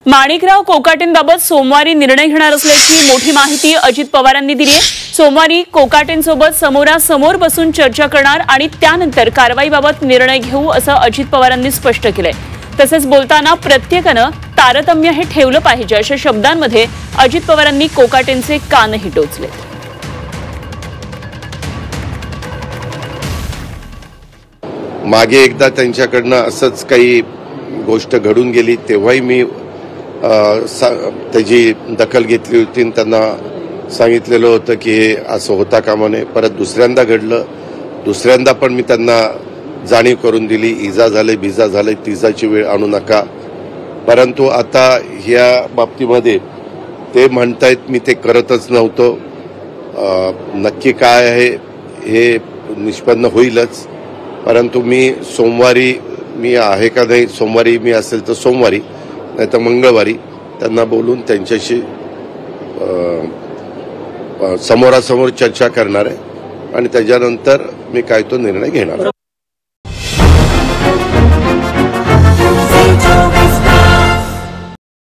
माणिकराव कोकाटेंबाबत सोमवारी निर्णय घेणार असल्याची मोठी माहिती अजित पवारांनी दिली आहे। सोमवारी कोकाटेंसोबत समोरासमोर बसून चर्चा करणार आणि त्यानंतर कारवाईबाबत निर्णय घेऊ असं अजित पवारांनी स्पष्ट केलंय। तसेच बोलताना प्रत्येकानं तारतम्य हे ठेवलं पाहिजे अशा शब्दांमध्ये अजित पवारांनी कोकाटेंचे कानही टोचले। मागे एकदा त्यांच्याकडनं असंच काही गोष्ट घडून गेली, तेव्हाही मी त्याची दखल घेतली होती आणि त्यांना सांगितलेलं होतं की हे असं होता कामा नये। परत दुसऱ्यांदा घडलं, दुसऱ्यांदा पण मी त्यांना जाणीव करून दिली, इजा झाले बिजा झाले, तिजाची वेळ आणू नका। परंतु आता ह्या बाबतीमध्ये ते म्हणतायत मी ते करतच नव्हतो। नक्की काय आहे हे निष्पन्न होईलच, परंतु मी सोमवारी मी आहे का नाही, सोमवारी मी असेल तर सोमवारी नाही तर मंगळवारी त्यांना बोलून त्यांच्याशी समोरासमोर चर्चा करणार आहे आणि त्याच्यानंतर मी काय तो निर्णय घेणार।